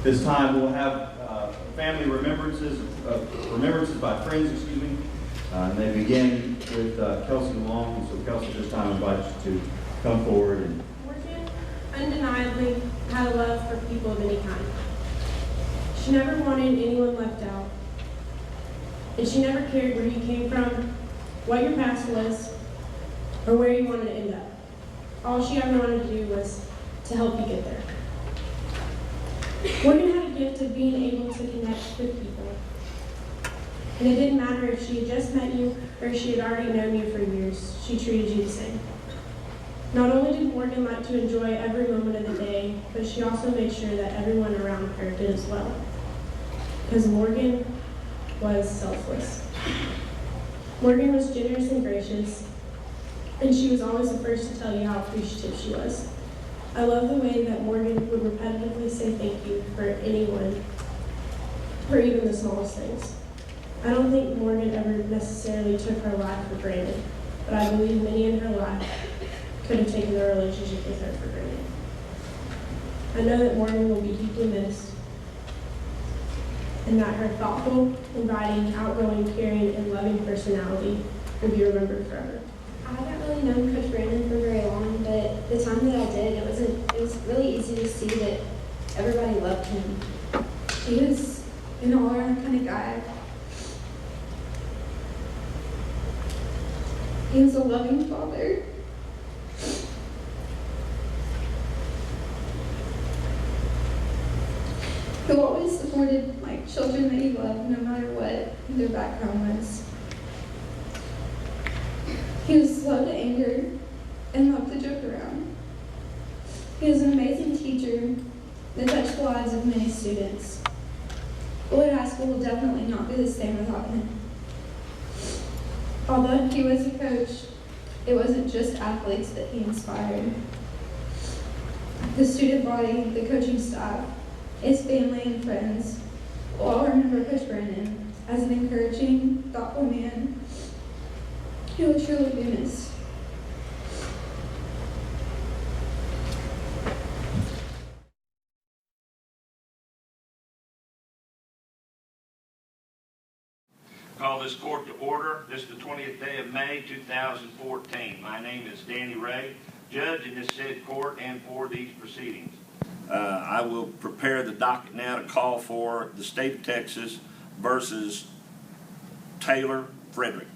This time we'll have family remembrances by friends, excuse me. And they begin with Kelsey Long. And so Kelsey, this time invites you to come forward. And Morgan undeniably had a love for people of any kind. She never wanted anyone left out. And she never cared where you came from, what your past was, or where you wanted to end up. All she ever wanted to do was to help you get there. Morgan had a gift of being able to connect with people. And it didn't matter if she had just met you or if she had already known you for years, she treated you the same. Not only did Morgan like to enjoy every moment of the day, but she also made sure that everyone around her did as well. Because Morgan was selfless. Morgan was generous and gracious, and she was always the first to tell you how appreciative she was. I love the way that Morgan would repetitively say thank you for anyone, for even the smallest things. I don't think Morgan ever necessarily took her life for granted, but I believe many in her life could have taken their relationship with her for granted. I know that Morgan will be deeply missed, and that her thoughtful, inviting, outgoing, caring, and loving personality will be remembered forever. I haven't really known Coach Brandon for very long, but the time that I did, it was really easy to see that everybody loved him. He was an all-around kind of guy. He was a loving father. Who always supported children that he loved, no matter what their background was. He was slow to anger and loved to joke around. He was an amazing teacher that touched the lives of many students. Bullard High School will definitely not be the same without him. Although he was a coach, it wasn't just athletes that he inspired. The student body, the coaching staff, his family and friends will all remember Coach Brandon as an encouraging, thoughtful man who will truly be missed. Call this court to order. This is the 20th day of May, 2014. My name is Danny Ray, judge in this said court and for these proceedings. I will prepare the docket now to call for the state of Texas versus Taylor Frederick.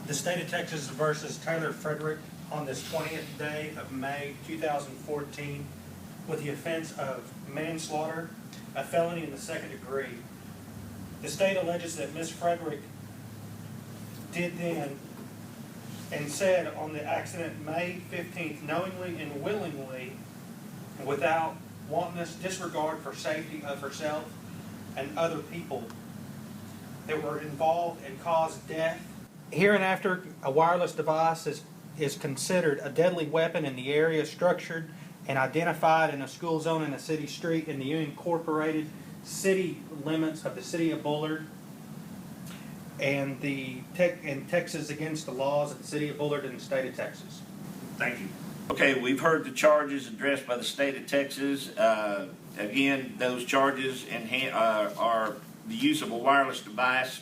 The state of Texas versus Taylor Frederick on this 20th day of May 2014 with the offense of manslaughter, a felony in the second degree. The state alleges that Ms. Frederick did then and said on the accident May 15th knowingly and willingly, without wantonness, disregard for safety of herself and other people that were involved and caused death. Hereinafter, a wireless device is considered a deadly weapon in the area structured and identified in a school zone in a city street in the unincorporated city limits of the city of Bullard and Texas against the laws of the city of Bullard and the state of Texas. Thank you. Okay, we've heard the charges addressed by the state of Texas. Again, those charges are the use of a wireless device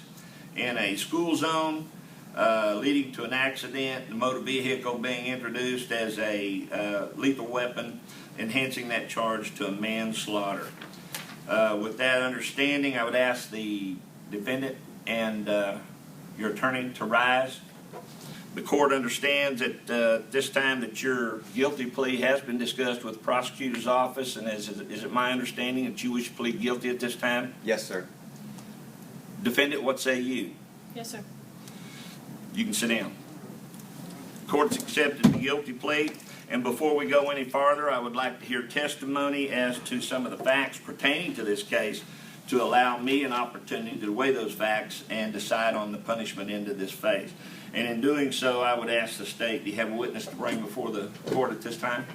in a school zone leading to an accident, the motor vehicle being introduced as a lethal weapon, enhancing that charge to a manslaughter. With that understanding, I would ask the defendant and your attorney to rise. The court understands at this time that your guilty plea has been discussed with the prosecutor's office, and is it my understanding that you wish to plead guilty at this time? Yes, sir. Defendant, what say you? Yes, sir. You can sit down. Court's accepted the guilty plea, and before we go any farther, I would like to hear testimony as to some of the facts pertaining to this case to allow me an opportunity to weigh those facts and decide on the punishment into this phase. And in doing so, I would ask the state, do you have a witness to bring before the court at this time?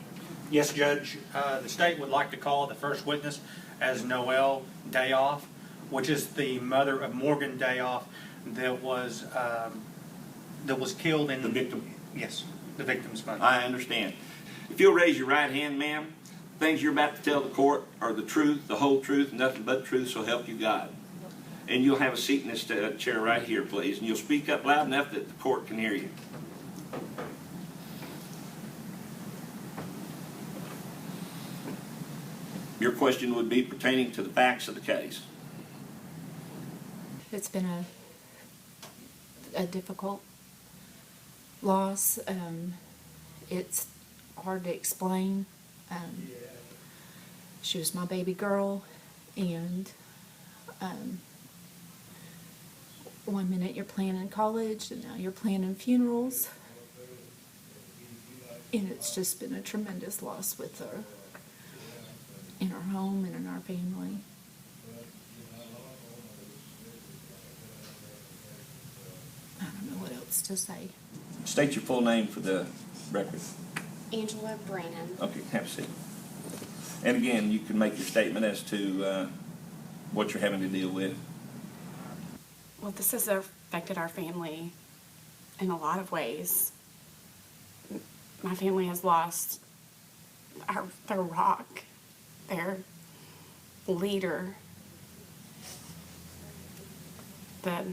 Yes, Judge. The state would like to call the first witness as Noelle Dayoff, which is the mother of Morgan Dayoff that was killed in The victim? Yes, the victim's mother. I understand. If you'll raise your right hand, ma'am, things you're about to tell the court are the truth, the whole truth, nothing but the truth, so help you God. And you'll have a seat in this chair right here, please. And you'll speak up loud enough that the court can hear you. Your question would be pertaining to the facts of the case. It's been a difficult loss. It's hard to explain. She was my baby girl, and one minute you're planning college, and now you're planning funerals. And it's just been a tremendous loss with her, in our home and in our family. I don't know what else to say. State your full name for the record. Angela Brannon. Okay, have a seat. And again, you can make your statement as to what you're having to deal with. Well, this has affected our family in a lot of ways. My family has lost their rock, their leader, the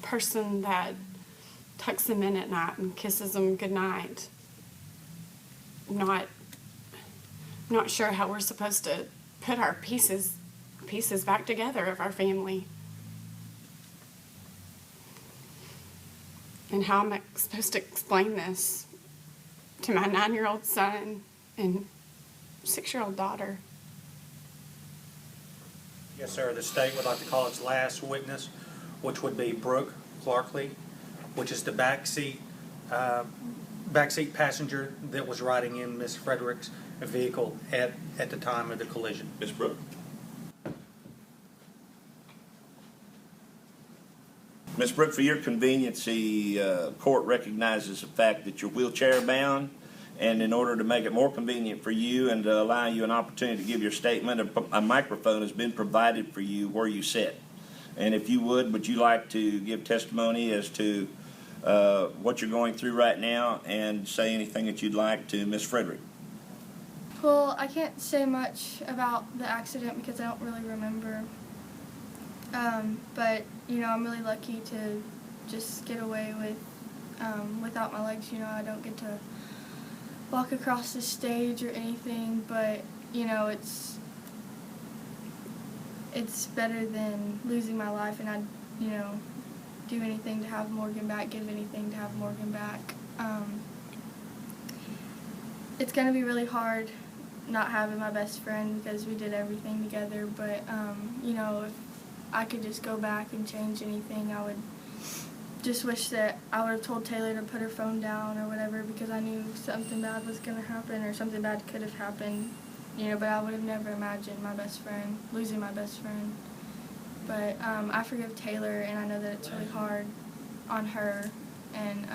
person that tucks them in at night and kisses them goodnight. Not sure how we're supposed to put our pieces back together of our family. And how am I supposed to explain this to my 9-year-old son and 6-year-old daughter? Yes, sir. The state would like to call its last witness, which would be Brooke Clarkley, which is the backseat passenger that was riding in Miss Frederick's vehicle at the time of the collision. Ms. Brooke? Ms. Brooke, for your convenience, the court recognizes the fact that you're wheelchair bound, and in order to make it more convenient for you and to allow you an opportunity to give your statement, a microphone has been provided for you where you sit. And if you would you like to give testimony as to what you're going through right now and say anything that you'd like to Ms. Frederick? Well, I can't say much about the accident because I don't really remember. But, I'm really lucky to just get away without my legs. I don't get to walk across the stage or anything, but, it's better than losing my life, and I'd, do anything to have Morgan back, give anything to have Morgan back. It's going to be really hard not having my best friend because we did everything together, but, if I could just go back and change anything, I would just wish that I would have told Taylor to put her phone down or whatever, because I knew something bad was going to happen or something bad could have happened, but I would have never imagined losing my best friend. But I forgive Taylor, and I know that it's really hard on her, and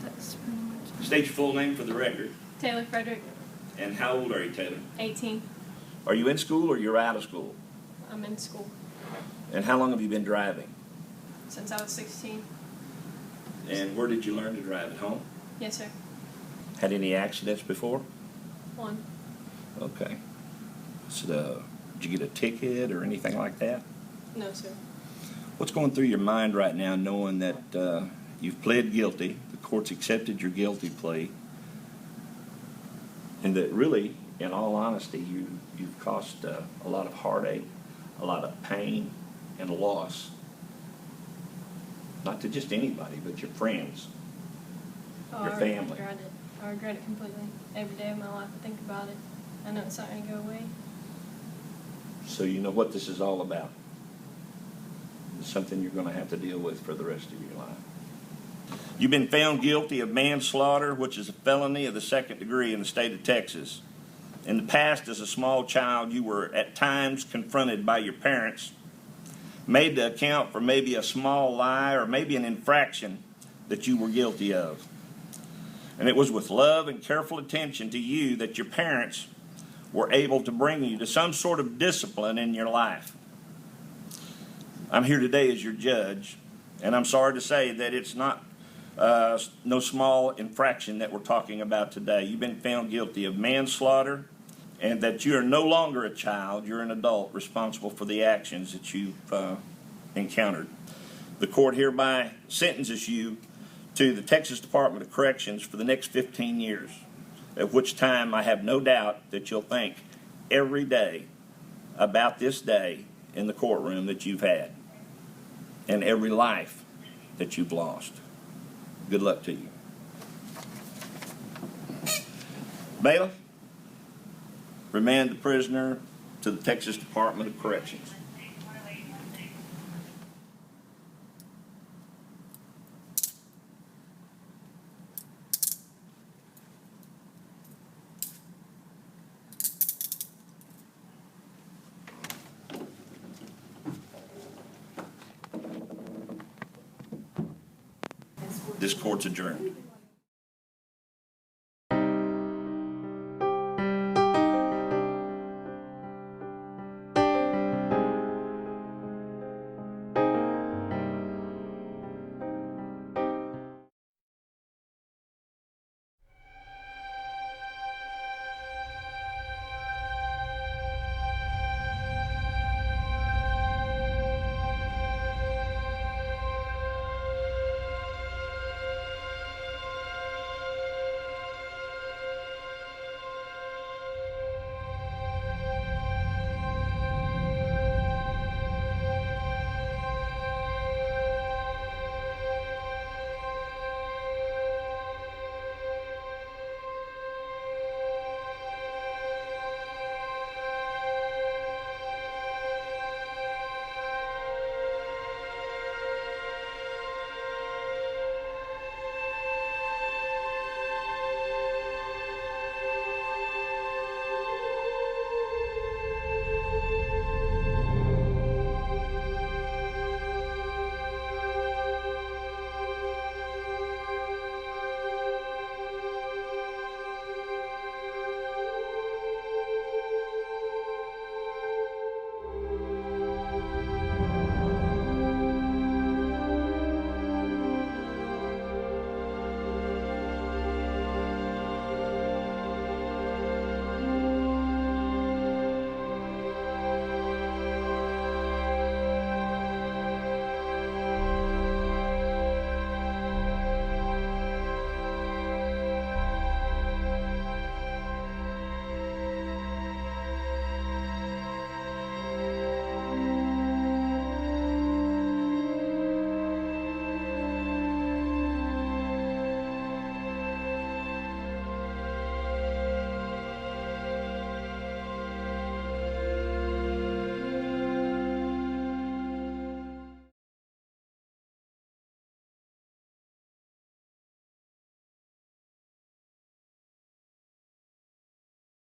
that's pretty much it. State your full name for the record. Taylor Frederick, And how old are you, Taylor? 18. Are you in school or you're out of school? I'm in school And how long have you been driving? since I was 16. And where did you learn to drive? At home? Yes, sir. Had any accidents before? One. Okay. So, did you get a ticket or anything like that? No, sir. What's going through your mind right now knowing that you've pled guilty, the court's accepted your guilty plea, and that really, in all honesty, you've caused a lot of heartache, a lot of pain, and loss. Not to just anybody, but your friends, your family. I regret it. I regret it completely. Every day of my life I think about it. I know it's not going to go away. So you know what this is all about. It's something you're going to have to deal with for the rest of your life. You've been found guilty of manslaughter, which is a felony of the 2nd degree in the state of Texas. In the past, as a small child, you were at times confronted by your parents, made to account for maybe a small lie or maybe an infraction that you were guilty of. And it was with love and careful attention to you that your parents were able to bring you to some sort of discipline in your life. I'm here today as your judge, and I'm sorry to say that it's not no small infraction that we're talking about today. You've been found guilty of manslaughter, and that you are no longer a child, you're an adult responsible for the actions that you've encountered. The court hereby sentences you to the Texas Department of Corrections for the next 15 years, at which time I have no doubt that you'll think every day about this day in the courtroom that you've had and every life that you've lost. Good luck to you. Bailiff, remand the prisoner to the Texas Department of Corrections. This court's adjourned.